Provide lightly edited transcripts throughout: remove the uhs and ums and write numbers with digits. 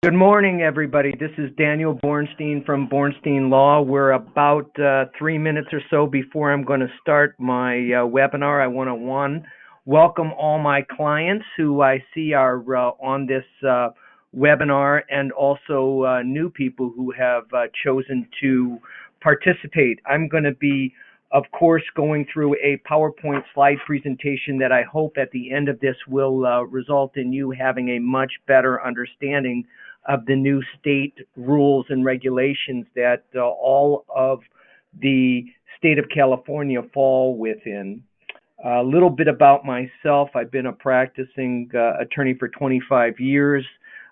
Good morning, everybody. This is Daniel Bornstein from Bornstein Law. We're about 3 minutes or so before I'm going to start my webinar. I want to welcome all my clients who I see are on this webinar, and also new people who have chosen to participate. I'm going to be, of course, going through a PowerPoint slide presentation that I hope at the end of this will result in you having a much better understanding of the new state rules and regulations that all of the state of California fall within. A little bit about myself. I've been a practicing attorney for 25 years.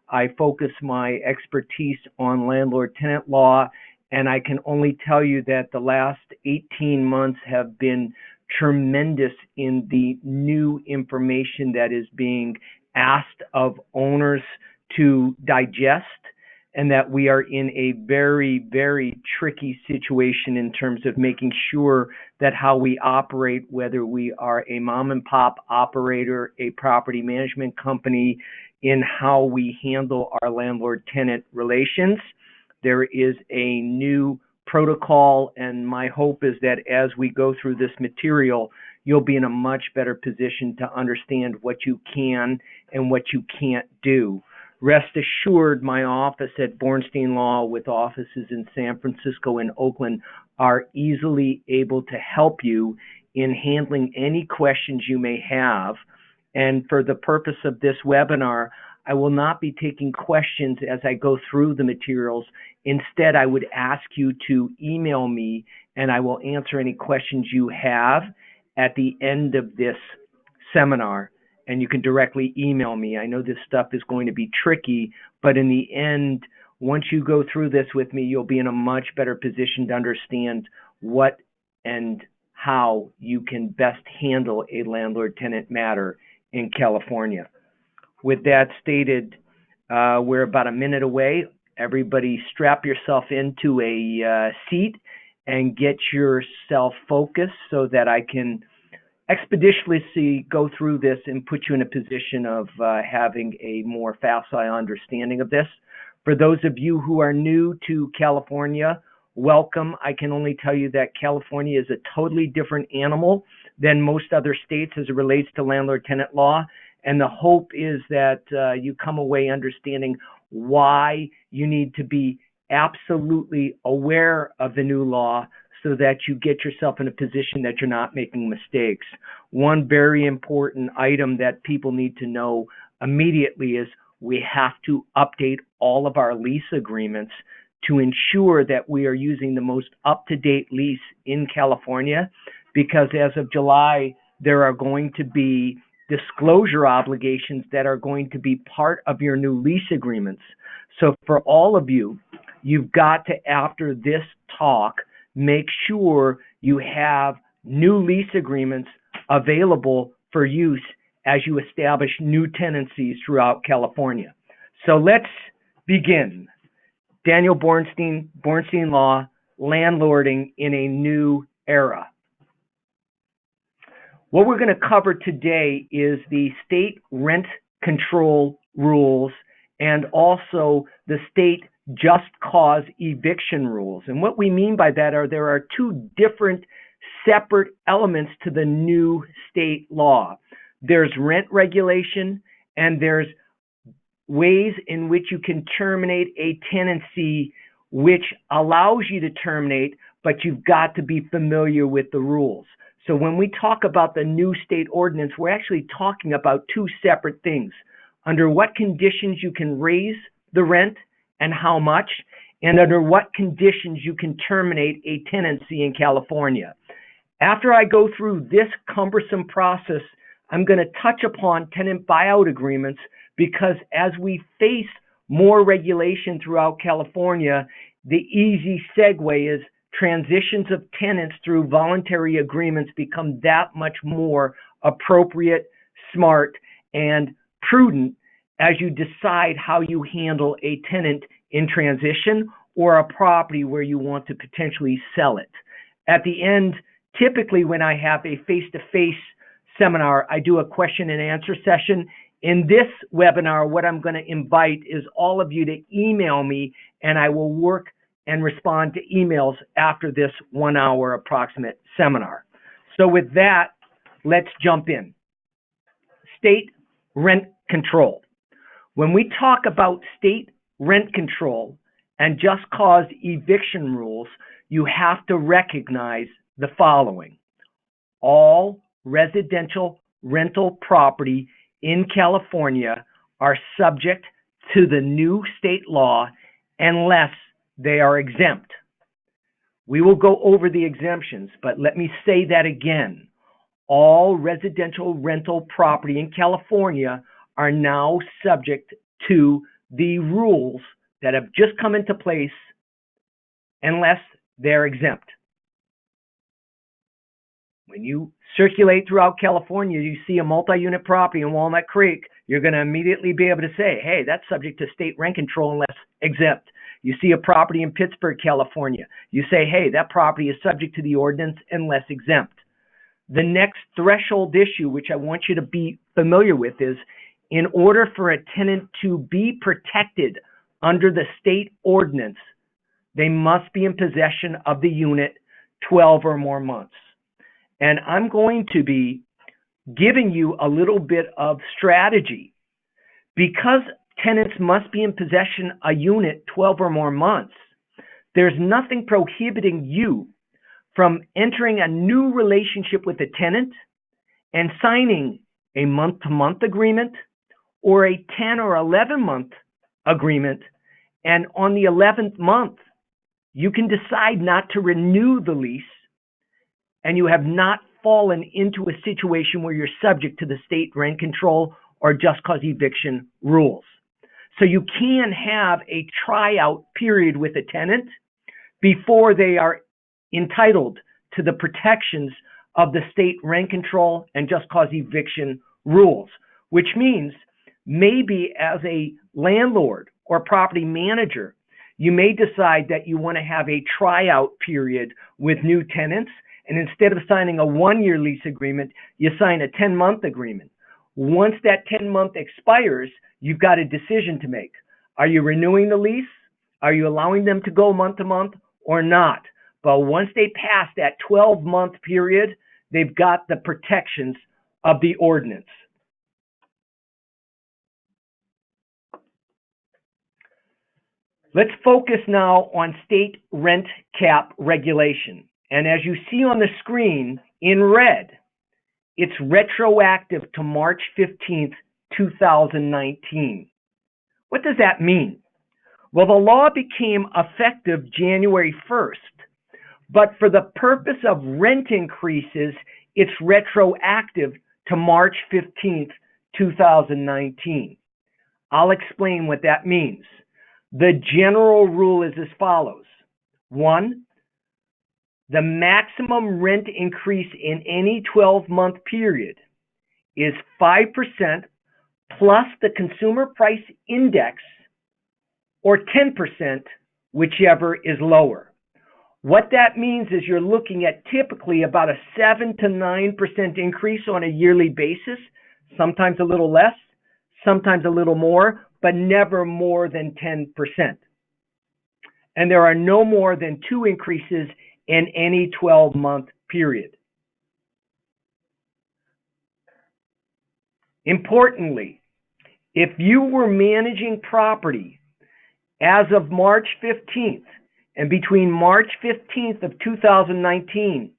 I focus my expertise on landlord-tenant law, and I can only tell you that the last 18 months have been tremendous in the new information that is being asked of owners to digest, and that we are in a very, very tricky situation in terms of making sure that how we operate, whether we are a mom and pop operator, a property management company, in how we handle our landlord-tenant relations. There is a new protocol, and my hope is that as we go through this material, you'll be in a much better position to understand what you can and what you can't do. Rest assured, my office at Bornstein Law, with offices in San Francisco and Oakland, are easily able to help you in handling any questions you may have. And for the purpose of this webinar, I will not be taking questions as I go through the materials. Instead, I would ask you to email me, and I will answer any questions you have at the end of this seminar. And you can directly email me. I know this stuff is going to be tricky, but in the end, once you go through this with me, you'll be in a much better position to understand what and how you can best handle a landlord-tenant matter in California. With that stated, we're about a minute away. Everybody strap yourself into a seat and get yourself focused so that I can expeditiously go through this and put you in a position of having a more facile understanding of this. For those of you who are new to California, welcome. I can only tell you that California is a totally different animal than most other states as it relates to landlord-tenant law. And the hope is that you come away understanding why you need to be absolutely aware of the new law, so that you get yourself in a position that you're not making mistakes. One very important item that people need to know immediately is we have to update all of our lease agreements to ensure that we are using the most up-to-date lease in California, because as of July, there are going to be disclosure obligations that are going to be part of your new lease agreements. So for all of you, you've got to, after this talk, make sure you have new lease agreements available for use as you establish new tenancies throughout California. So let's begin. Daniel Bornstein, Bornstein Law, landlording in a new era. What we're going to cover today is the state rent control rules and also the state just cause eviction rules. And what we mean by that are there are two different separate elements to the new state law. There's rent regulation, and there's ways in which you can terminate a tenancy, which allows you to terminate, but you've got to be familiar with the rules. So when we talk about the new state ordinance, we're actually talking about two separate things. Under what conditions you can raise the rent and how much, and under what conditions you can terminate a tenancy in California. After I go through this cumbersome process, I'm going to touch upon tenant buyout agreements, because as we face more regulation throughout California, the easy segue is transitions of tenants through voluntary agreements become that much more appropriate, smart, and prudent as you decide how you handle a tenant in transition or a property where you want to potentially sell it. At the end, typically when I have a face-to-face seminar, I do a question and answer session. In this webinar, what I'm going to invite is all of you to email me, and I will work and respond to emails after this 1 hour approximate seminar. So with that, let's jump in. State rent control. When we talk about state rent control and just cause eviction rules, you have to recognize the following. All residential rental property in California are subject to the new state law unless they are exempt. We will go over the exemptions, but let me say that again. All residential rental property in California are now subject to the rules that have just come into place unless they're exempt. When you circulate throughout California, you see a multi-unit property in Walnut Creek, you're going to immediately be able to say, hey, that's subject to state rent control unless exempt. You see a property in Pittsburgh, California, you say, hey, that property is subject to the ordinance unless exempt. The next threshold issue, which I want you to be familiar with, is in order for a tenant to be protected under the state ordinance, they must be in possession of the unit 12 or more months. And I'm going to be giving you a little bit of strategy. Because tenants must be in possession of a unit 12 or more months, there's nothing prohibiting you from entering a new relationship with a tenant and signing a month-to-month agreement or a 10 or 11-month agreement. And on the 11th month, you can decide not to renew the lease, and you have not fallen into a situation where you're subject to the state rent control or just cause eviction rules. So you can have a tryout period with a tenant before they are entitled to the protections of the state rent control and just cause eviction rules, which means maybe as a landlord or property manager, you may decide that you want to have a tryout period with new tenants, and instead of signing a 1-year lease agreement, you sign a 10-month agreement. Once that 10-month expires, you've got a decision to make. Are you renewing the lease? Are you allowing them to go month to month or not? But once they pass that 12-month period, they've got the protections of the ordinance. Let's focus now on state rent cap regulation. And as you see on the screen in red, it's retroactive to March 15th, 2019. What does that mean? Well, the law became effective January 1st, but for the purpose of rent increases, it's retroactive to March 15th, 2019. I'll explain what that means. The general rule is as follows. 1, the maximum rent increase in any 12-month period is 5% plus the consumer price index, or 10%, whichever is lower. What that means is you're looking at typically about a 7 to 9% increase on a yearly basis, sometimes a little less, sometimes a little more, but never more than 10%. And there are no more than 2 increases in any 12-month period. Importantly, if you were managing property as of March 15th and between March 15th of 2019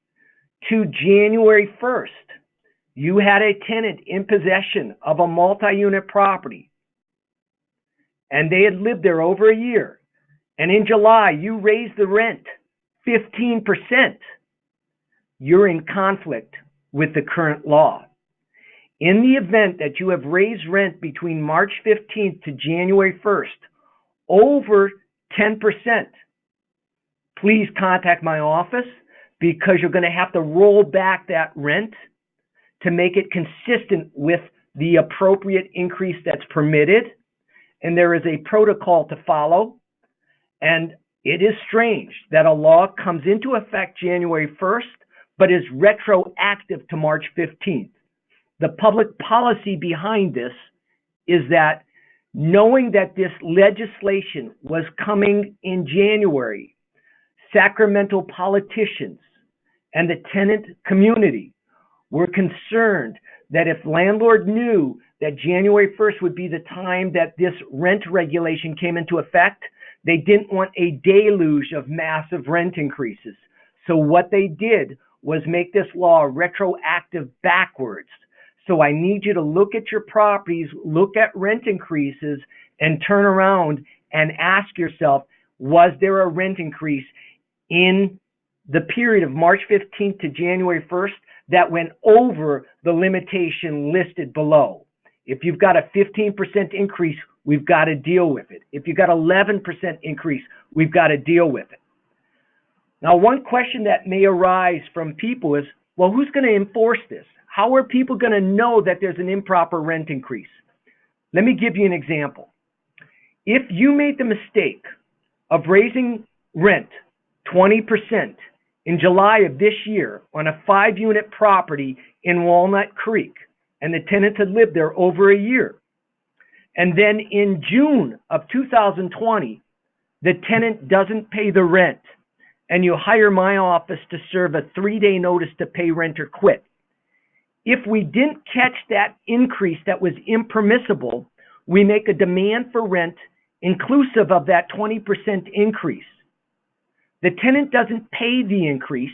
to January 1st, you had a tenant in possession of a multi-unit property and they had lived there over a year, and in July you raised the rent 15%, you're in conflict with the current law. In the event that you have raised rent between March 15th to January 1st over 10%, please contact my office, because you're going to have to roll back that rent to make it consistent with the appropriate increase that's permitted. And there is a protocol to follow. And it is strange that a law comes into effect January 1st, but is retroactive to March 15th. The public policy behind this is that knowing that this legislation was coming in January, Sacramento politicians and the tenant community were concerned that if landlord knew that January 1st would be the time that this rent regulation came into effect, they didn't want a deluge of massive rent increases. So what they did was make this law retroactive backwards. So I need you to look at your properties, look at rent increases, and turn around and ask yourself, was there a rent increase in the period of March 15th to January 1st that went over the limitation listed below? If you've got a 15% increase, we've got to deal with it. If you've got 11% increase, we've got to deal with it. Now, one question that may arise from people is, well, who's going to enforce this? How are people going to know that there's an improper rent increase? Let me give you an example. If you made the mistake of raising rent 20% in July of this year on a 5-unit property in Walnut Creek, and the tenants had lived there over a year, and then in June of 2020, the tenant doesn't pay the rent, and you hire my office to serve a 3-day notice to pay rent or quit. If we didn't catch that increase that was impermissible, we make a demand for rent inclusive of that 20% increase. The tenant doesn't pay the increase,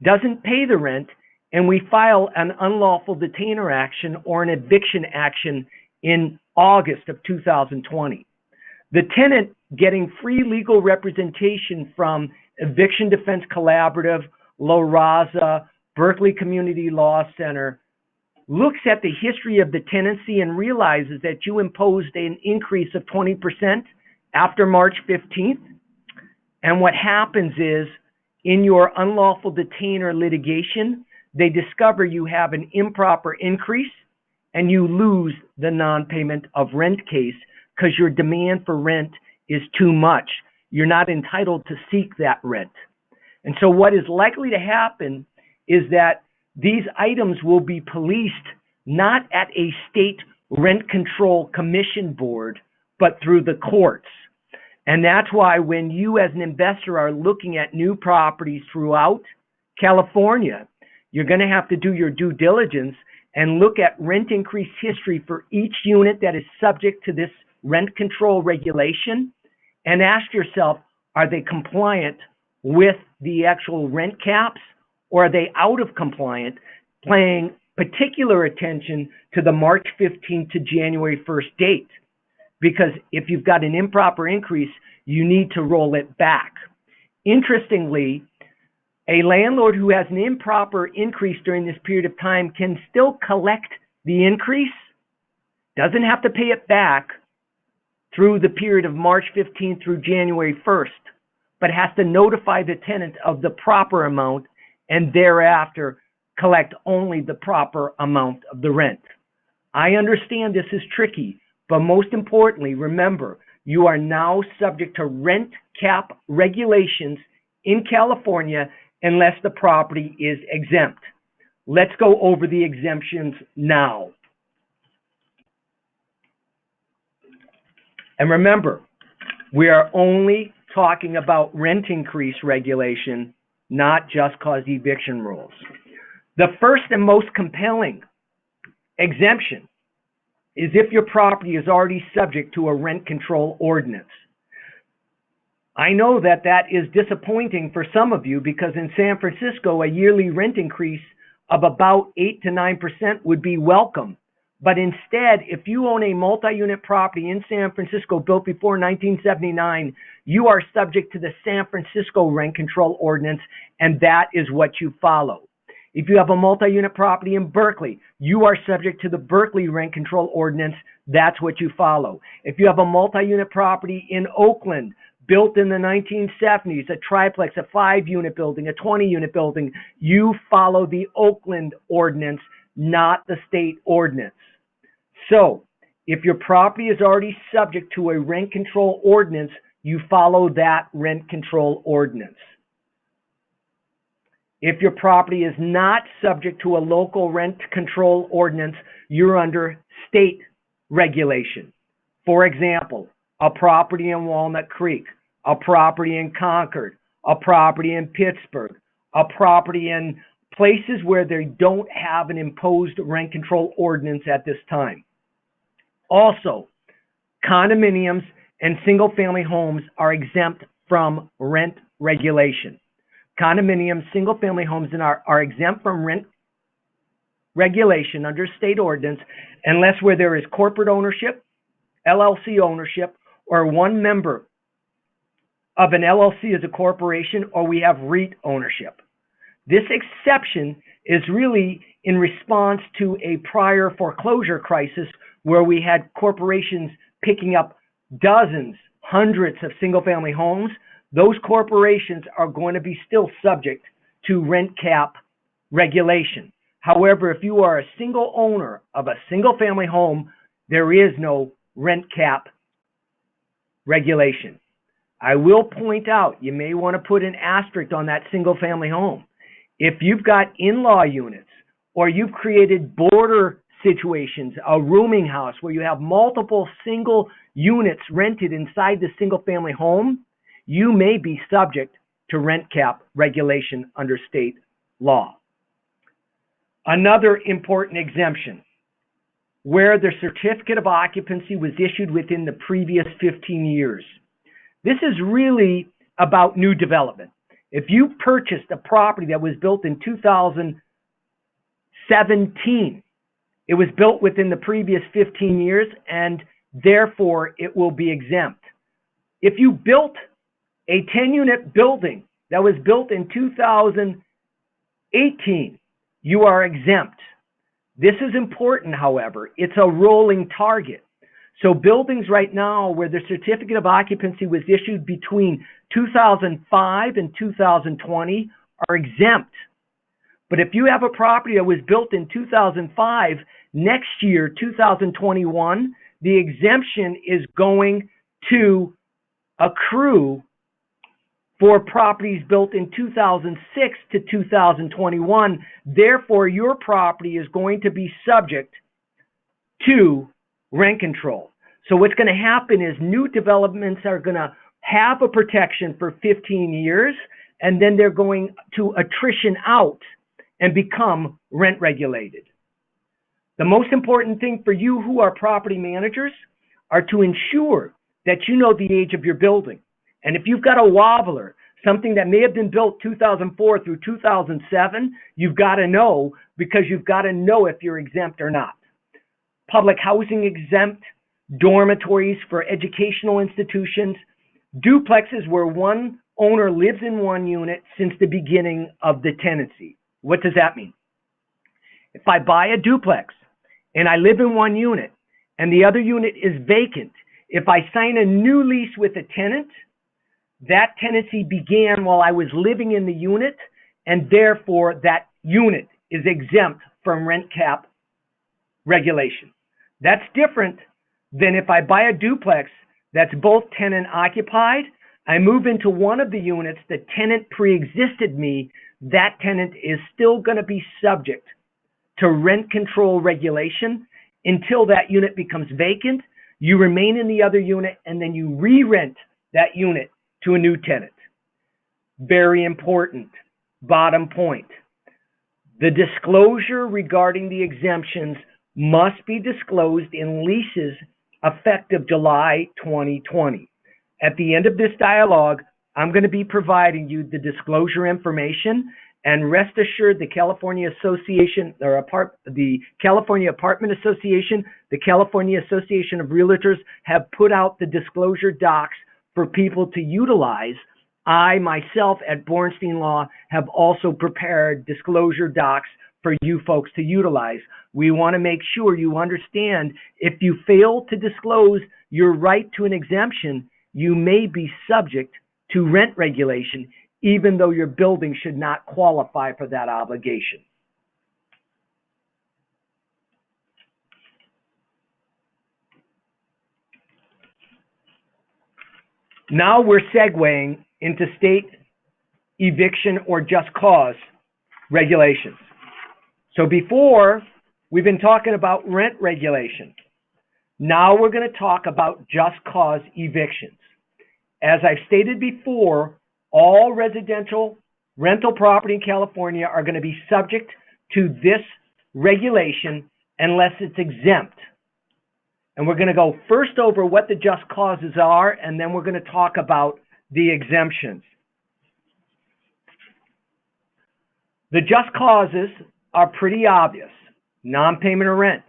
doesn't pay the rent, and we file an unlawful detainer action or an eviction action in August of 2020. The tenant, getting free legal representation from Eviction Defense Collaborative, La Raza, Berkeley Community Law Center, looks at the history of the tenancy and realizes that you imposed an increase of 20% after March 15th. And what happens is, in your unlawful detainer litigation, they discover you have an improper increase and you lose the non-payment of rent case because your demand for rent is too much. You're not entitled to seek that rent. And so what is likely to happen is that these items will be policed not at a state rent control commission board, but through the courts. And that's why when you as an investor are looking at new properties throughout California, you're going to have to do your due diligence and look at rent increase history for each unit that is subject to this rent control regulation and ask yourself, are they compliant with the actual rent caps, or are they out of compliant, paying particular attention to the March 15th to January 1st date? Because if you've got an improper increase, you need to roll it back. Interestingly, a landlord who has an improper increase during this period of time can still collect the increase, doesn't have to pay it back through the period of March 15th through January 1st, but has to notify the tenant of the proper amount and thereafter collect only the proper amount of the rent. I understand this is tricky, but most importantly, remember, you are now subject to rent cap regulations in California unless the property is exempt. Let's go over the exemptions now. And remember, we are only talking about rent increase regulation, not just cause eviction rules. The first and most compelling exemption is if your property is already subject to a rent control ordinance. I know that that is disappointing for some of you because in San Francisco, a yearly rent increase of about 8 to 9% would be welcome. But instead, if you own a multi-unit property in San Francisco built before 1979, you are subject to the San Francisco rent control ordinance, and that is what you follow. If you have a multi-unit property in Berkeley, you are subject to the Berkeley rent control ordinance. That's what you follow. If you have a multi-unit property in Oakland, built in the 1970s, a triplex, a 5-unit building, a 20-unit building, you follow the Oakland ordinance, not the state ordinance. So, if your property is already subject to a rent control ordinance, you follow that rent control ordinance. If your property is not subject to a local rent control ordinance, you're under state regulation. For example, a property in Walnut Creek, a property in Concord, a property in Pittsburgh, a property in places where they don't have an imposed rent control ordinance at this time. Also, condominiums and single-family homes are exempt from rent regulation. Condominiums, single-family homes are exempt from rent regulation under state ordinance unless where there is corporate ownership, LLC ownership, or one member of an LLC as a corporation, or we have REIT ownership. This exception is really in response to a prior foreclosure crisis where we had corporations picking up dozens, hundreds of single-family homes. Those corporations are going to be still subject to rent cap regulation. However, if you are a single owner of a single-family home, there is no rent cap regulation. I will point out, you may want to put an asterisk on that single-family home. If you've got in-law units or you've created border situations, a rooming house where you have multiple single units rented inside the single-family home, you may be subject to rent cap regulation under state law. Another important exemption, where the certificate of occupancy was issued within the previous 15 years. This is really about new development. If you purchased a property that was built in 2017, it was built within the previous 15 years, and therefore it will be exempt. If you built a 10-unit building that was built in 2018, you are exempt. This is important, however. It's a rolling target. So buildings right now where the certificate of occupancy was issued between 2005 and 2020 are exempt. But if you have a property that was built in 2005, next year, 2021, the exemption is going to accrue for properties built in 2006 to 2021. Therefore, your property is going to be subject to rent control. So what's going to happen is new developments are going to have a protection for 15 years, and then they're going to attrition out and become rent regulated. The most important thing for you who are property managers are to ensure that you know the age of your building. And if you've got a wobbler, something that may have been built 2004 through 2007, you've got to know, because you've got to know if you're exempt or not. Public housing exempt, dormitories for educational institutions, duplexes where one owner lives in one unit since the beginning of the tenancy. What does that mean? If I buy a duplex and I live in one unit and the other unit is vacant, if I sign a new lease with a tenant, that tenancy began while I was living in the unit, and therefore that unit is exempt from rent cap regulation. That's different than if I buy a duplex that's both tenant occupied, I move into one of the units, the tenant pre-existed me, that tenant is still going to be subject to rent control regulation until that unit becomes vacant. You remain in the other unit, and then you re-rent that unit to a new tenant. Very important. Bottom point. The disclosure regarding the exemptions must be disclosed in leases effective July 2020. At the end of this dialogue, I'm going to be providing you the disclosure information, and rest assured the California Association, or the California Apartment Association, the California Association of Realtors have put out the disclosure docs for people to utilize. I myself at Bornstein Law have also prepared disclosure docs for you folks to utilize. We want to make sure you understand if you fail to disclose your right to an exemption, you may be subject to rent regulation, even though your building should not qualify for that obligation. Now we're segueing into state eviction or just cause regulations. So before, we've been talking about rent regulation. Now we're going to talk about just cause evictions. As I've stated before, all residential rental property in California are going to be subject to this regulation unless it's exempt. And we're going to go first over what the just causes are, and then we're going to talk about the exemptions. The just causes are pretty obvious. Non-payment of rent,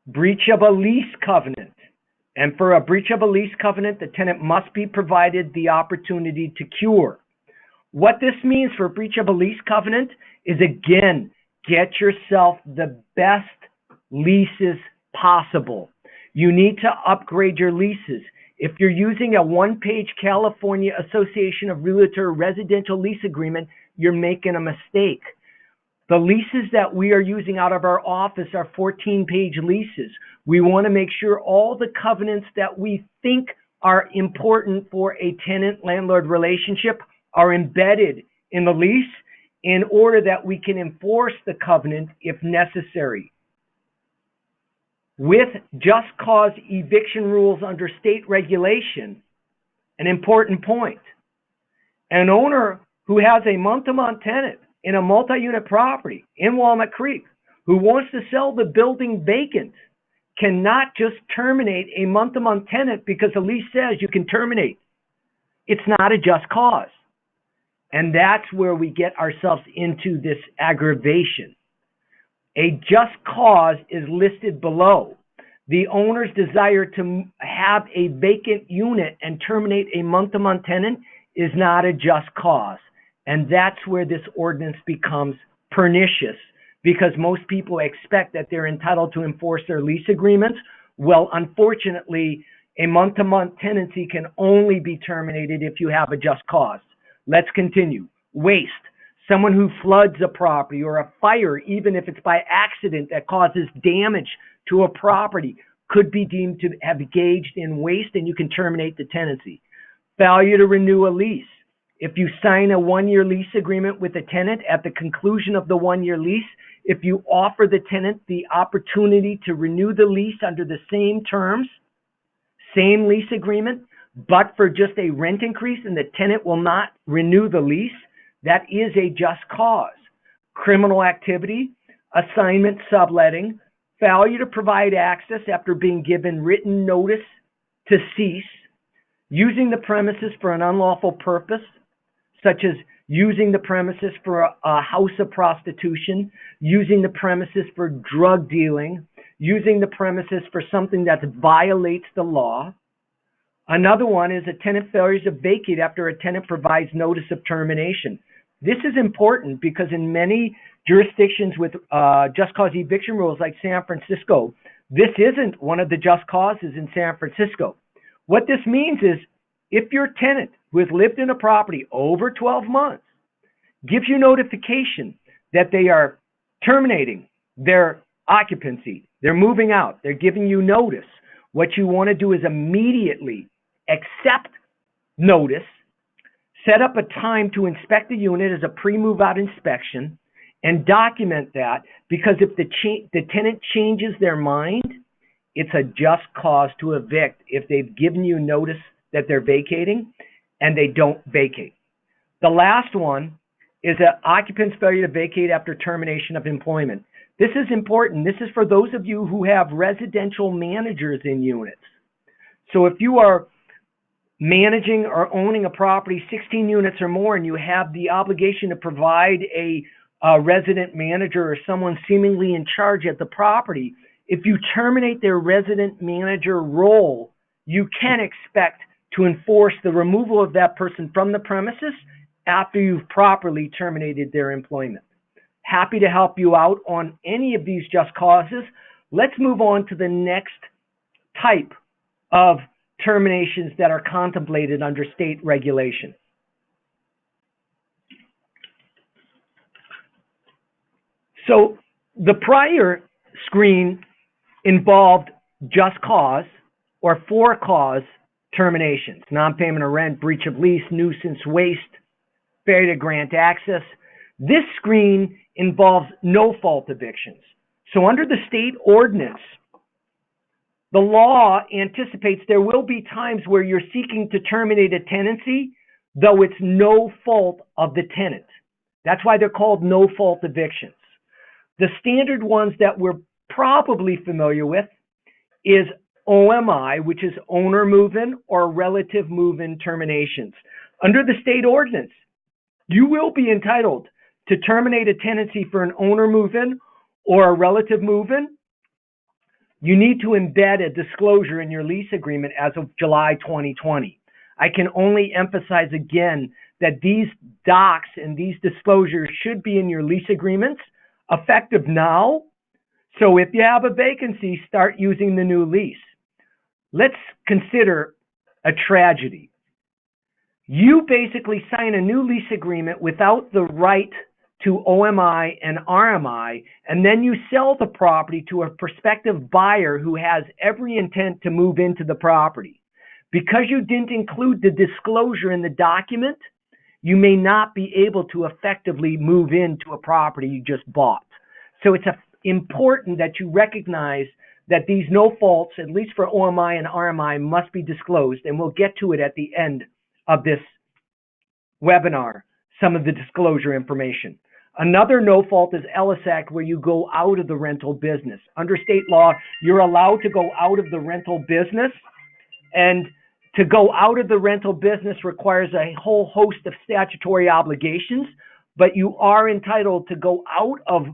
breach of a lease covenant. And for a breach of a lease covenant, the tenant must be provided the opportunity to cure. What this means for a breach of a lease covenant is, again, get yourself the best leases possible. You need to upgrade your leases. If you're using a one-page California Association of Realtor residential lease agreement, you're making a mistake. The leases that we are using out of our office are 14-page leases. We want to make sure all the covenants that we think are important for a tenant-landlord relationship are embedded in the lease in order that we can enforce the covenant if necessary. With just cause eviction rules under state regulation, an important point. An owner who has a month-to-month tenant in a multi-unit property in Walnut Creek who wants to sell the building vacant cannot just terminate a month-to-month tenant because the lease says you can terminate. It's not a just cause. And that's where we get ourselves into this aggravation. A just cause is listed below. The owner's desire to have a vacant unit and terminate a month-to-month tenant is not a just cause. And that's where this ordinance becomes pernicious, because most people expect that they're entitled to enforce their lease agreements. Well, unfortunately, a month-to-month tenancy can only be terminated if you have a just cause. Let's continue. Waste. Someone who floods a property, or a fire, even if it's by accident, that causes damage to a property, could be deemed to have engaged in waste, and you can terminate the tenancy. Failure to renew a lease. If you sign a one-year lease agreement with a tenant, at the conclusion of the one-year lease, if you offer the tenant the opportunity to renew the lease under the same terms, same lease agreement, but for just a rent increase, and the tenant will not renew the lease, that is a just cause. Criminal activity, assignment subletting, failure to provide access after being given written notice to cease, using the premises for an unlawful purpose, such as using the premises for a house of prostitution, using the premises for drug dealing, using the premises for something that violates the law. Another one is a tenant failure to vacate after a tenant provides notice of termination. This is important because in many jurisdictions with just cause eviction rules like San Francisco, this isn't one of the just causes in San Francisco. What this means is, if your tenant who has lived in a property over 12 months gives you notification that they are terminating their occupancy, they're moving out, they're giving you notice, what you want to do is immediately accept notice, set up a time to inspect the unit as a pre-move out inspection, and document that, because if the tenant changes their mind, it's a just cause to evict if they've given you notice that they're vacating and they don't vacate. The last one is an occupant's failure to vacate after termination of employment. This is important. This is for those of you who have residential managers in units. So if you are managing or owning a property 16 units or more, and you have the obligation to provide a resident manager or someone seemingly in charge at the property, if you terminate their resident manager role, you can expect to enforce the removal of that person from the premises after you've properly terminated their employment. Happy to help you out on any of these just causes. Let's move on to the next type of terminations that are contemplated under state regulation. So the prior screen involved just cause or for cause terminations: non-payment of rent, breach of lease, nuisance, waste, failure to grant access. This screen involves no-fault evictions. So under the state ordinance, the law anticipates there will be times where you're seeking to terminate a tenancy, though it's no fault of the tenant. That's why they're called no-fault evictions. The standard ones that we're probably familiar with is OMI, which is owner move-in or relative move-in terminations. Under the state ordinance, you will be entitled to terminate a tenancy for an owner move-in or a relative move-in. You need to embed a disclosure in your lease agreement as of July 2020. I can only emphasize again that these docs and these disclosures should be in your lease agreements effective now. So if you have a vacancy, start using the new lease. Let's consider a tragedy. You basically sign a new lease agreement without the right to OMI and RMI, and then you sell the property to a prospective buyer who has every intent to move into the property. Because you didn't include the disclosure in the document, you may not be able to effectively move into a property you just bought. So it's important that you recognize that these no faults, at least for OMI and RMI, must be disclosed, and we'll get to it at the end of this webinar, some of the disclosure information. Another no fault is Ellis Act, where you go out of the rental business. Under state law, you're allowed to go out of the rental business, and to go out of the rental business requires a whole host of statutory obligations, but you are entitled to go out of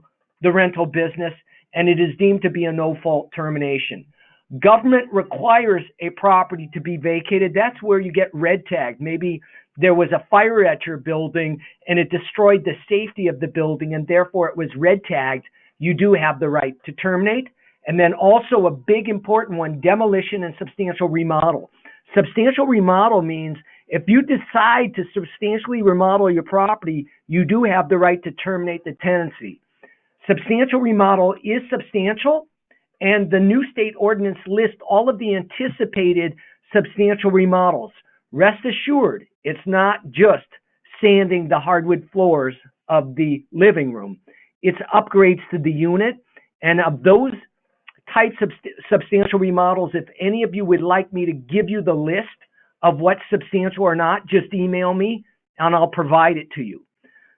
the rental business, and it is deemed to be a no-fault termination. Government requires a property to be vacated. That's where you get red tagged. Maybe there was a fire at your building and it destroyed the safety of the building, and therefore it was red tagged. You do have the right to terminate. And then also a big important one, demolition and substantial remodel. Substantial remodel means if you decide to substantially remodel your property, you do have the right to terminate the tenancy. Substantial remodel is substantial, and the new state ordinance lists all of the anticipated substantial remodels. Rest assured, it's not just sanding the hardwood floors of the living room. It's upgrades to the unit, and of those types of substantial remodels, if any of you would like me to give you the list of what's substantial or not, just email me and I'll provide it to you.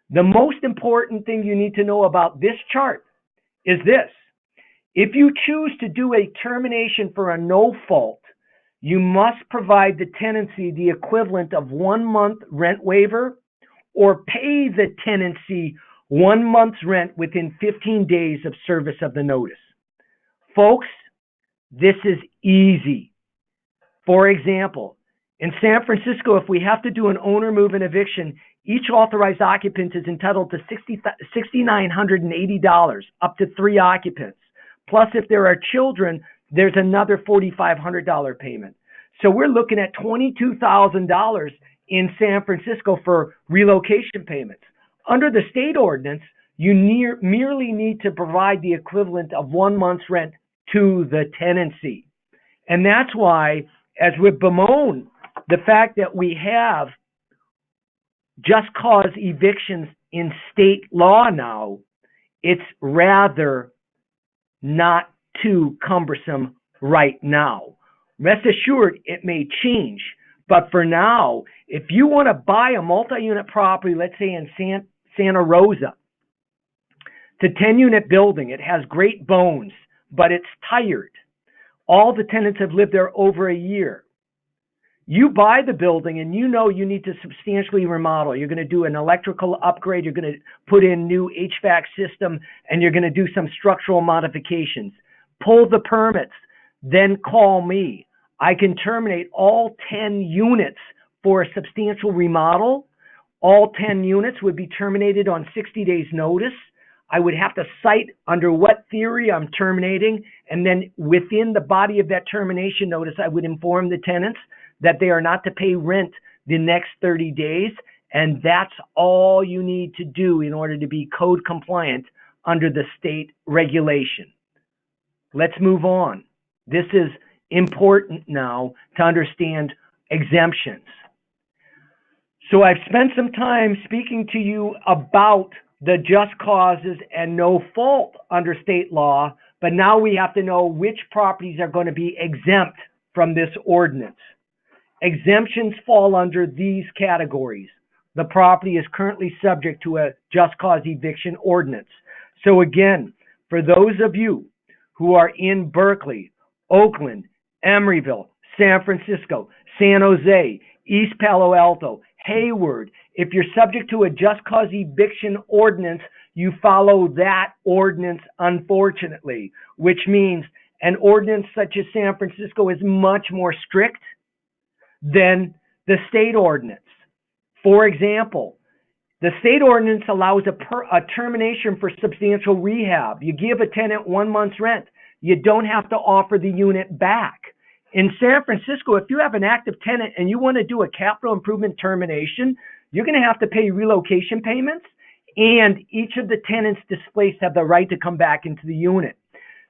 The most important thing you need to know about this chart is this. If you choose to do a termination for a no fault, you must provide the tenancy the equivalent of 1 month rent waiver or pay the tenancy 1 month's rent within 15 days of service of the notice. Folks, this is easy. For example, in San Francisco, if we have to do an owner move-in eviction, each authorized occupant is entitled to $6,980, up to 3 occupants. Plus, if there are children, there's another $4,500 payment. So we're looking at $22,000 in San Francisco for relocation payments. Under the state ordinance, you merely need to provide the equivalent of 1 month's rent to the tenancy. And that's why, as we bemoan the fact that we have just cause evictions in state law now, it's rather not too cumbersome right now. Rest assured, it may change. But for now, if you want to buy a multi-unit property, let's say in Santa Rosa, it's a 10-unit building. It has great bones, but it's tired. All the tenants have lived there over a year. You buy the building and you know you need to substantially remodel. You're going to do an electrical upgrade. You're going to put in new HVAC system, and you're going to do some structural modifications. Pull the permits, then call me. I can terminate all 10 units for a substantial remodel. All 10 units would be terminated on 60 days notice. I would have to cite under what theory I'm terminating, and then within the body of that termination notice, I would inform the tenants that they are not to pay rent the next 30 days, and that's all you need to do in order to be code compliant under the state regulation. Let's move on. This is important now to understand exemptions. So I've spent some time speaking to you about the just causes and no fault under state law, but now we have to know which properties are going to be exempt from this ordinance. Exemptions fall under these categories. The property is currently subject to a just cause eviction ordinance. So again, for those of you who are in Berkeley, Oakland, Emeryville, San Francisco, San Jose, East Palo Alto, Hayward, if you're subject to a just cause eviction ordinance, you follow that ordinance, unfortunately, which means an ordinance such as San Francisco is much more strict than the state ordinance. For example, the state ordinance allows a termination for substantial rehab. You give a tenant 1 month's rent. You don't have to offer the unit back. In San Francisco, if you have an active tenant and you want to do a capital improvement termination, you're going to have to pay relocation payments, and each of the tenants displaced have the right to come back into the unit.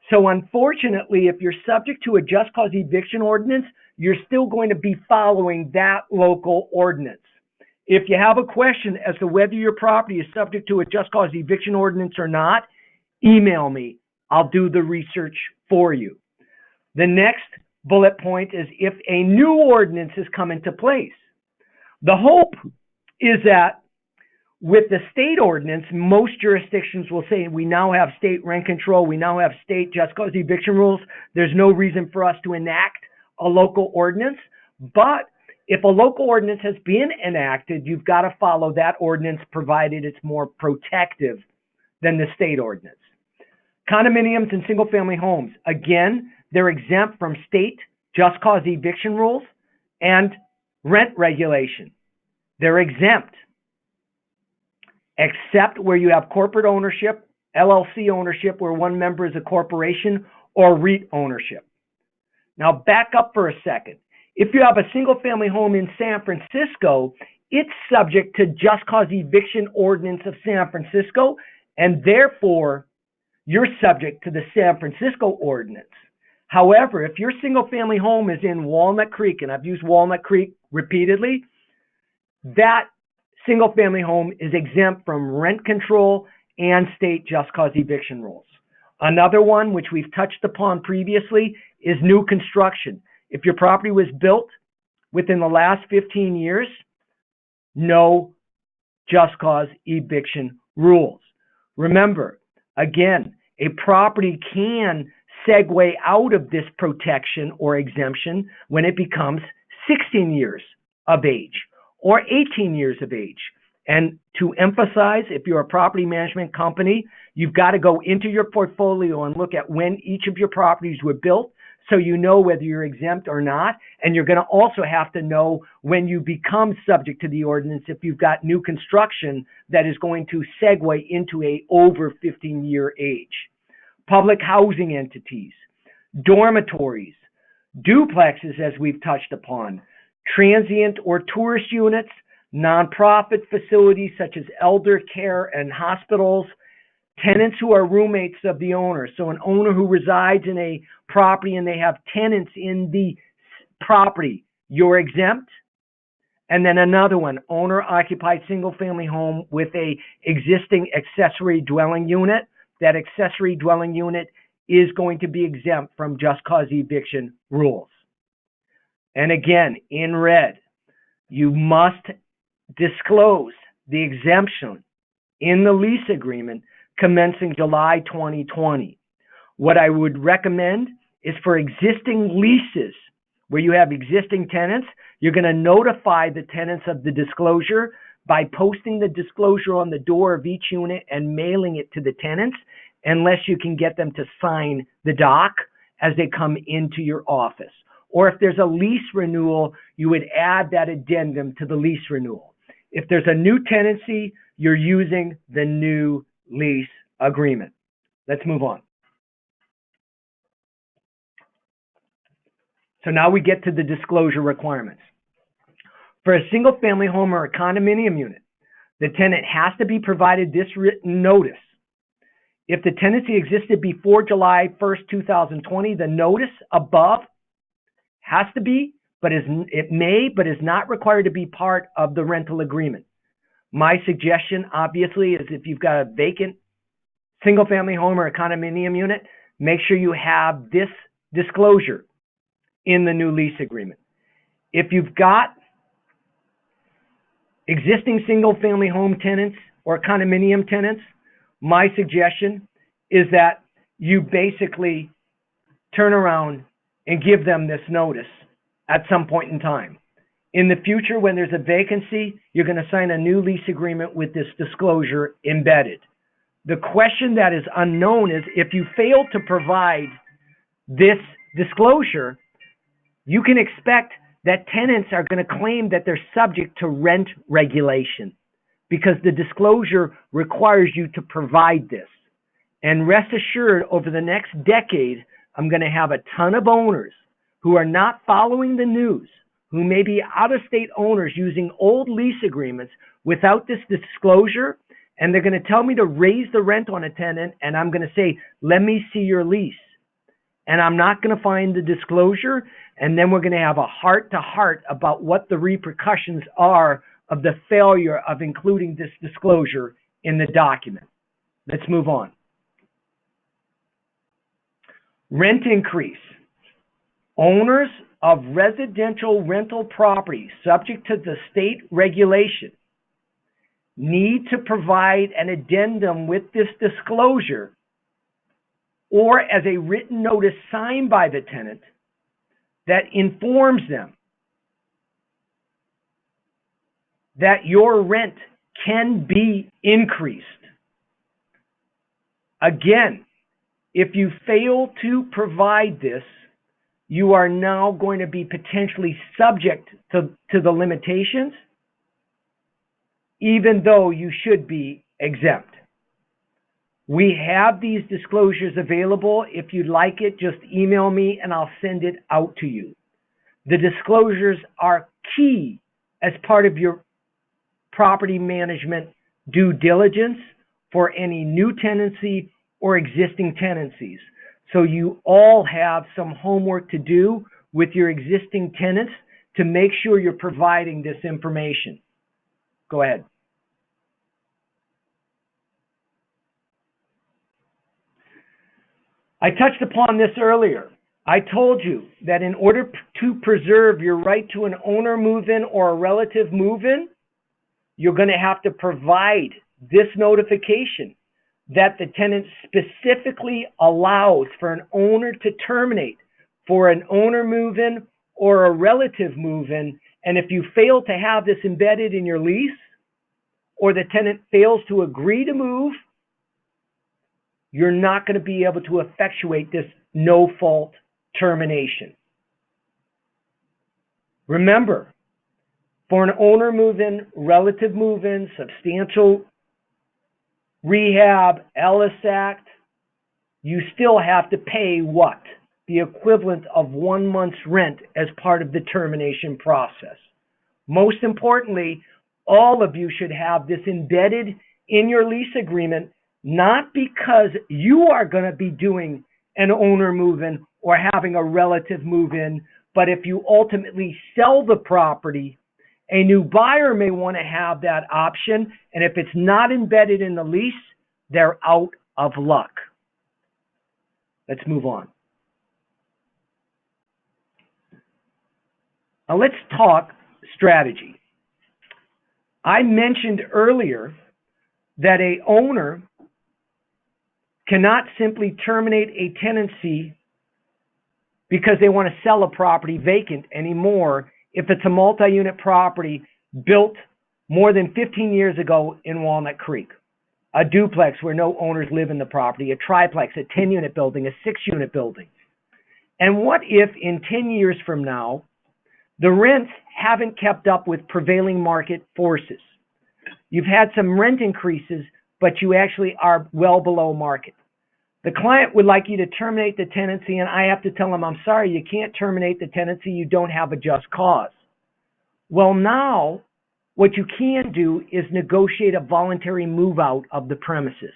So unfortunately, if you're subject to a just cause eviction ordinance, you're still going to be following that local ordinance. If you have a question as to whether your property is subject to a just cause eviction ordinance or not, email me. I'll do the research for you. The next bullet point is if a new ordinance has come into place. The hope is that with the state ordinance, most jurisdictions will say we now have state rent control, we now have state just cause eviction rules. There's no reason for us to enact a local ordinance. But if a local ordinance has been enacted, you've got to follow that ordinance, provided it's more protective than the state ordinance. Condominiums and single-family homes, again, they're exempt from state just cause eviction rules and rent regulation. They're exempt, except where you have corporate ownership, LLC ownership, where one member is a corporation, or REIT ownership. Now, back up for a second. If you have a single-family home in San Francisco, it's subject to just cause eviction ordinance of San Francisco, and therefore, you're subject to the San Francisco ordinance. However, if your single-family home is in Walnut Creek, and I've used Walnut Creek repeatedly, that single-family home is exempt from rent control and state just cause eviction rules. Another one, which we've touched upon previously, is new construction. If your property was built within the last 15 years, no just cause eviction rules. Remember, again, a property can segue out of this protection or exemption when it becomes 16 years of age or 18 years of age. And to emphasize, if you're a property management company, you've got to go into your portfolio and look at when each of your properties were built so you know whether you're exempt or not. And you're going to also have to know when you become subject to the ordinance if you've got new construction that is going to segue into a over 15-year age. Public housing entities, dormitories, duplexes, as we've touched upon, transient or tourist units, nonprofit facilities such as elder care and hospitals, tenants who are roommates of the owner. So an owner who resides in a property and they have tenants in the property, you're exempt. And then another one, owner-occupied single-family home with a existing accessory dwelling unit. That accessory dwelling unit is going to be exempt from just cause eviction rules. And again, in red, you must disclose the exemption in the lease agreement commencing July 2020. What I would recommend is for existing leases where you have existing tenants, you're going to notify the tenants of the disclosure by posting the disclosure on the door of each unit and mailing it to the tenants, unless you can get them to sign the doc as they come into your office. Or if there's a lease renewal, you would add that addendum to the lease renewal. If there's a new tenancy, you're using the new lease agreement. Let's move on. So now we get to the disclosure requirements. For a single family home or a condominium unit, the tenant has to be provided this written notice. If the tenancy existed before July 1st, 2020, the notice above has to be, but it may, but is not required to be part of the rental agreement. My suggestion, obviously, is if you've got a vacant single-family home or a condominium unit, make sure you have this disclosure in the new lease agreement. If you've got existing single-family home tenants or condominium tenants, my suggestion is that you basically turn around and give them this notice at some point in time. In the future, when there's a vacancy, you're going to sign a new lease agreement with this disclosure embedded. The question that is unknown is if you fail to provide this disclosure, you can expect that tenants are going to claim that they're subject to rent regulation because the disclosure requires you to provide this. And rest assured, over the next decade, I'm going to have a ton of owners who are not following the news, who may be out-of-state owners using old lease agreements without this disclosure, and they're going to tell me to raise the rent on a tenant, and I'm going to say, let me see your lease. And I'm not going to find the disclosure, and then we're going to have a heart-to-heart about what the repercussions are of the failure of including this disclosure in the document. Let's move on. Rent increase. Owners of residential rental property subject to the state regulation need to provide an addendum with this disclosure or as a written notice signed by the tenant that informs them that your rent can be increased. Again, if you fail to provide this, you are now going to be potentially subject to the limitations, even though you should be exempt. We have these disclosures available. If you'd like it, just email me and I'll send it out to you. The disclosures are key as part of your property management due diligence for any new tenancy or existing tenancies. So you all have some homework to do with your existing tenants to make sure you're providing this information. Go ahead. I touched upon this earlier. I told you that in order to preserve your right to an owner move-in or a relative move-in, you're going to have to provide this notification that the tenant specifically allows for an owner to terminate for an owner move-in or a relative move-in. And if you fail to have this embedded in your lease or the tenant fails to agree to move, you're not going to be able to effectuate this no-fault termination. Remember, for an owner move-in, relative move-in, substantial rehab, Ellis Act, you still have to pay what? The equivalent of 1 month's rent as part of the termination process. Most importantly, all of you should have this embedded in your lease agreement, not because you are going to be doing an owner move-in or having a relative move-in, but if you ultimately sell the property, a new buyer may want to have that option, and if it's not embedded in the lease, they're out of luck. Let's move on. Now let's talk strategy. I mentioned earlier that an owner cannot simply terminate a tenancy because they want to sell a property vacant anymore if it's a multi-unit property built more than 15 years ago in Walnut Creek, a duplex where no owners live in the property, a triplex, a 10-unit building, a 6-unit building. And what if in 10 years from now, the rents haven't kept up with prevailing market forces? You've had some rent increases, but you actually are well below market. The client would like you to terminate the tenancy, and I have to tell them, I'm sorry, you can't terminate the tenancy. You don't have a just cause. Well, now what you can do is negotiate a voluntary move out of the premises.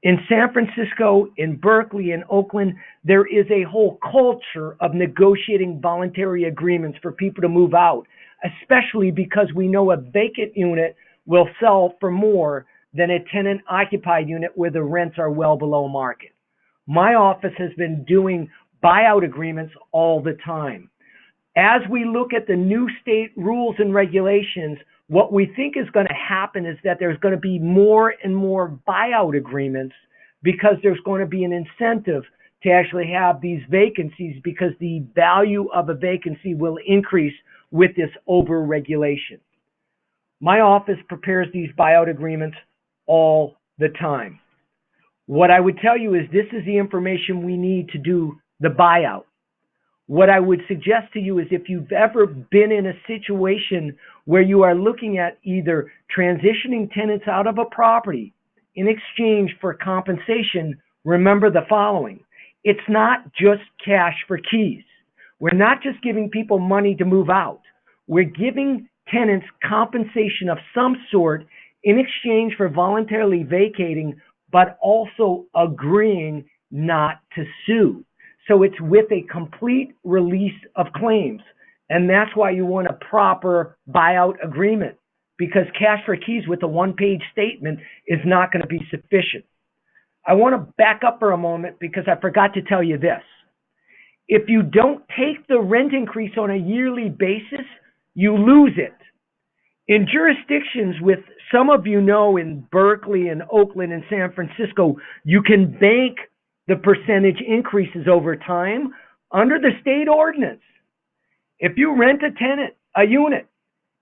In San Francisco, in Berkeley, in Oakland, there is a whole culture of negotiating voluntary agreements for people to move out, especially because we know a vacant unit will sell for more than a tenant-occupied unit where the rents are well below market. My office has been doing buyout agreements all the time. As we look at the new state rules and regulations, what we think is going to happen is that there's going to be more and more buyout agreements because there's going to be an incentive to actually have these vacancies because the value of a vacancy will increase with this over-regulation. My office prepares these buyout agreements all the time. What I would tell you is this is the information we need to do the buyout. What I would suggest to you is if you've ever been in a situation where you are looking at either transitioning tenants out of a property in exchange for compensation, remember the following. It's not just cash for keys. We're not just giving people money to move out. We're giving tenants compensation of some sort in exchange for voluntarily vacating, but also agreeing not to sue. So it's with a complete release of claims. And that's why you want a proper buyout agreement, because cash for keys with a one-page statement is not going to be sufficient. I want to back up for a moment because I forgot to tell you this. If you don't take the rent increase on a yearly basis, you lose it. In jurisdictions with, some of you know, in Berkeley and Oakland and San Francisco, you can bank the percentage increases over time under the state ordinance. If you rent a unit,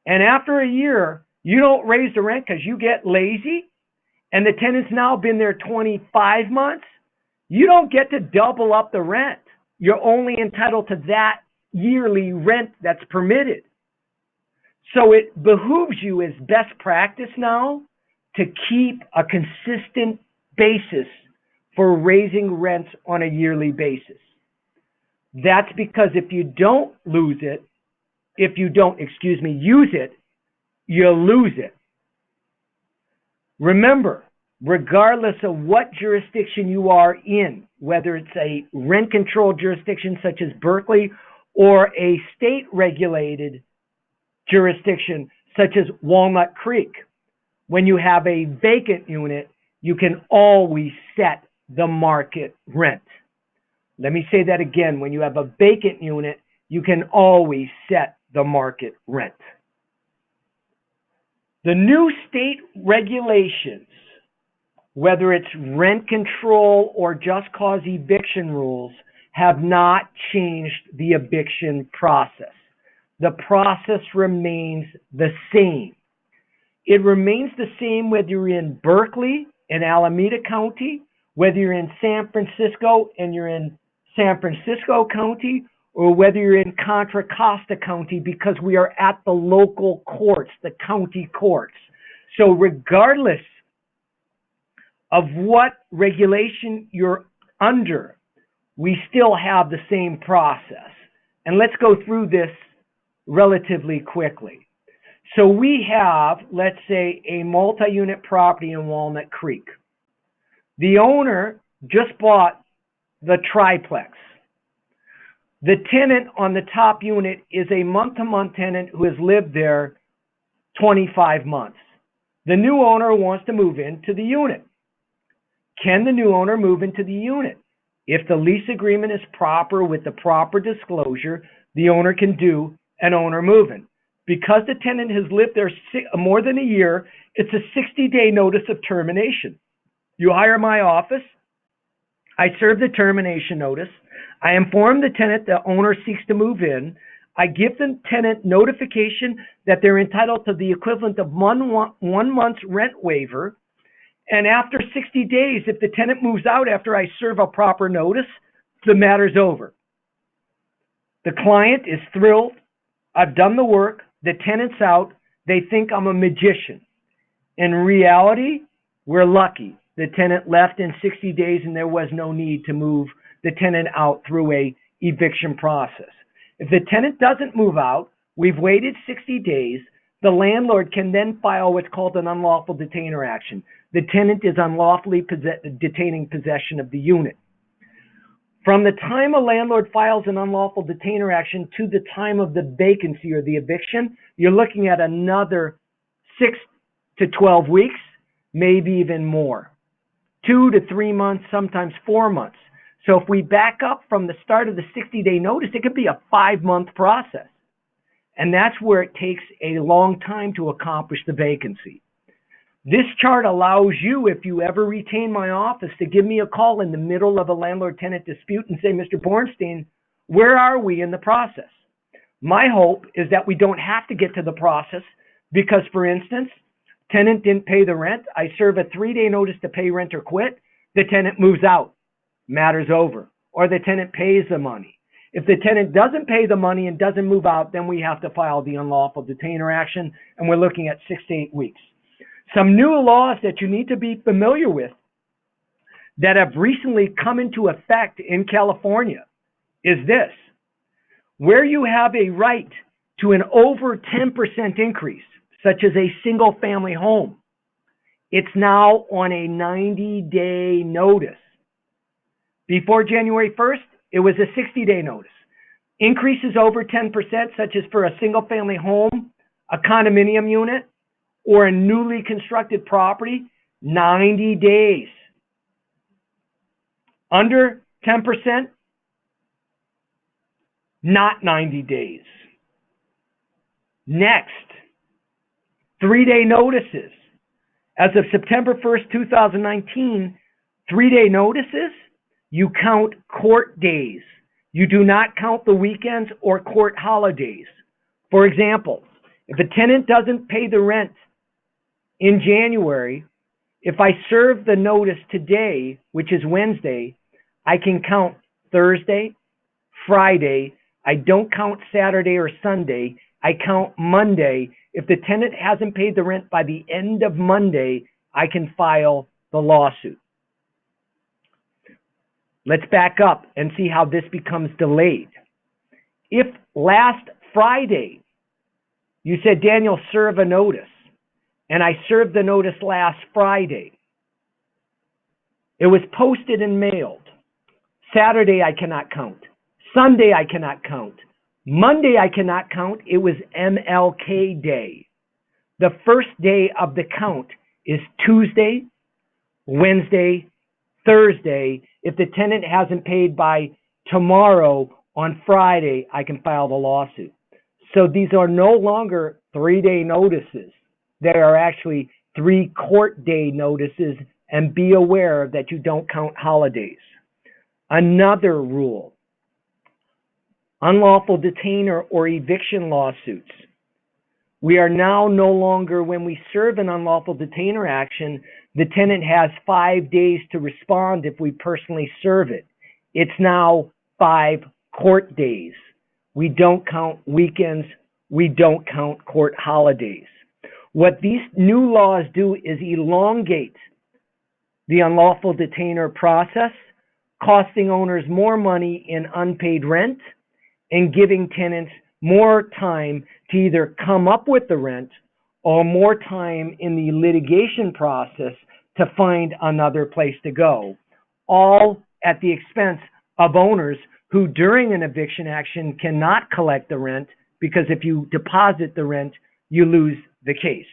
and after a year, you don't raise the rent because you get lazy, and the tenant's now been there 25 months, you don't get to double up the rent. You're only entitled to that yearly rent that's permitted. So it behooves you as best practice now to keep a consistent basis for raising rents on a yearly basis. That's because if you don't use it, you lose it. Remember, regardless of what jurisdiction you are in, whether it's a rent-controlled jurisdiction such as Berkeley or a state-regulated jurisdiction such as Walnut Creek, when you have a vacant unit, you can always set the market rent. Let me say that again. When you have a vacant unit, you can always set the market rent. The new state regulations, whether it's rent control or just cause eviction rules, have not changed the eviction process. The process remains the same. It remains the same whether you're in Berkeley and Alameda County, whether you're in San Francisco and you're in San Francisco County, or whether you're in Contra Costa County, because we are at the local courts, the county courts. So regardless of what regulation you're under, we still have the same process. And let's go through this relatively quickly. So we have, let's say, a multi-unit property in Walnut Creek. The owner just bought the triplex. The tenant on the top unit is a month-to-month tenant who has lived there 25 months. The new owner wants to move into the unit. Can the new owner move into the unit? If the lease agreement is proper with the proper disclosure, the owner can do an owner move-in. Because the tenant has lived there more than a year, it's a 60-day notice of termination. You hire my office. I serve the termination notice. I inform the tenant the owner seeks to move in. I give the tenant notification that they're entitled to the equivalent of one month's rent waiver. And after 60 days, if the tenant moves out after I serve a proper notice, the matter's over. The client is thrilled. I've done the work. The tenant's out. They think I'm a magician. In reality, we're lucky. The tenant left in 60 days and there was no need to move the tenant out through a eviction process. If the tenant doesn't move out, we've waited 60 days, the landlord can then file what's called an unlawful detainer action. The tenant is unlawfully detaining possession of the unit. From the time a landlord files an unlawful detainer action to the time of the vacancy or the eviction, you're looking at another 6 to 12 weeks, maybe even more. 2 to 3 months, sometimes 4 months. So if we back up from the start of the 60-day notice, it could be a 5-month process. And that's where it takes a long time to accomplish the vacancy. This chart allows you, if you ever retain my office, to give me a call in the middle of a landlord-tenant dispute and say, Mr. Bornstein, where are we in the process? My hope is that we don't have to get to the process because, for instance, tenant didn't pay the rent. I serve a 3-day notice to pay rent or quit. The tenant moves out. Matter's over. Or the tenant pays the money. If the tenant doesn't pay the money and doesn't move out, then we have to file the unlawful detainer action, and we're looking at 6 to 8 weeks. Some new laws that you need to be familiar with that have recently come into effect in California is this. Where you have a right to an over 10% increase, such as a single family home, it's now on a 90-day notice. Before January 1st, it was a 60-day notice. Increases over 10%, such as for a single family home, a condominium unit, or a newly constructed property, 90 days. Under 10%, not 90 days. Next, 3-day notices. As of September 1st, 2019, 3-day notices, you count court days. You do not count the weekends or court holidays. For example, if a tenant doesn't pay the rent in January, if I serve the notice today, which is Wednesday, I can count Thursday, Friday. I don't count Saturday or Sunday. I count Monday. If the tenant hasn't paid the rent by the end of Monday, I can file the lawsuit. Let's back up and see how this becomes delayed. If last Friday you said, Daniel, serve a notice, and I served the notice last Friday, it was posted and mailed. Saturday I cannot count. Sunday I cannot count. Monday I cannot count. It was MLK Day. The first day of the count is Tuesday, Wednesday, Thursday. If the tenant hasn't paid by tomorrow, on Friday, I can file the lawsuit. So these are no longer 3-day notices. They are actually 3 court day notices, and be aware that you don't count holidays. Another rule, unlawful detainer or eviction lawsuits. We are now no longer, when we serve an unlawful detainer action, the tenant has 5 days to respond if we personally serve it. It's now 5 court days. We don't count weekends. We don't count court holidays. What these new laws do is elongate the unlawful detainer process, costing owners more money in unpaid rent and giving tenants more time to either come up with the rent or more time in the litigation process to find another place to go, all at the expense of owners who during an eviction action cannot collect the rent, because if you deposit the rent, you lose the case.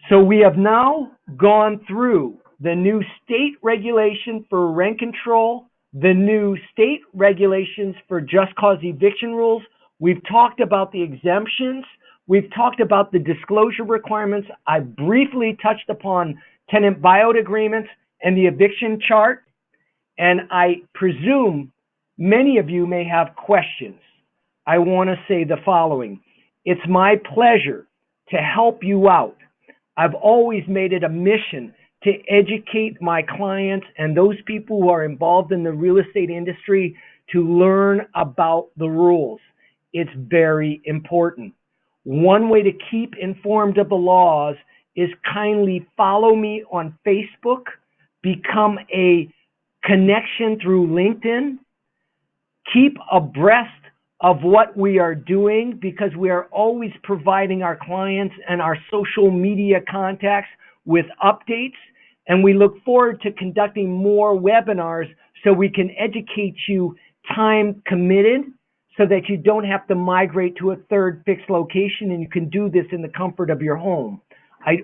So we have now gone through the new state regulation for rent control, the new state regulations for just cause eviction rules. We've talked about the exemptions. We've talked about the disclosure requirements. I briefly touched upon tenant buyout agreements and the eviction chart. And I presume many of you may have questions. I want to say the following. It's my pleasure to help you out. I've always made it a mission to educate my clients and those people who are involved in the real estate industry to learn about the rules. It's very important. One way to keep informed of the laws is kindly follow me on Facebook, become a connection through LinkedIn, keep abreast of what we are doing, because we are always providing our clients and our social media contacts with updates. And we look forward to conducting more webinars so we can educate you time committed so that you don't have to migrate to a third fixed location and you can do this in the comfort of your home.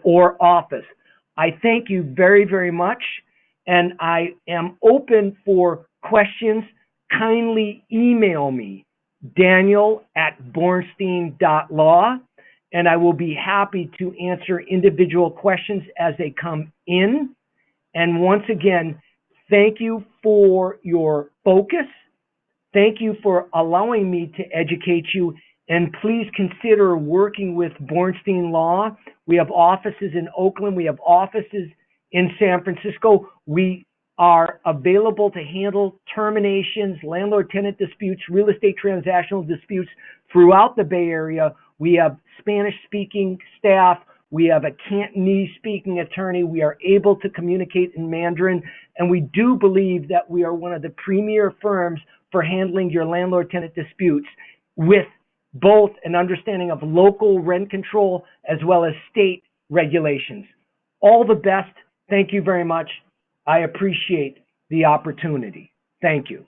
or office. I thank you very, very much, and I am open for questions. Kindly email me, daniel@bornstein.law, and I will be happy to answer individual questions as they come in. And once again, thank you for your focus. Thank you for allowing me to educate you, and please consider working with Bornstein Law. We have offices in Oakland. We have offices in San Francisco. We are available to handle terminations, landlord-tenant disputes, real estate transactional disputes throughout the Bay Area. We have Spanish-speaking staff. We have a Cantonese-speaking attorney. We are able to communicate in Mandarin, and we do believe that we are one of the premier firms for handling your landlord-tenant disputes with both an understanding of local rent control as well as state regulations. All the best. Thank you very much. I appreciate the opportunity. Thank you.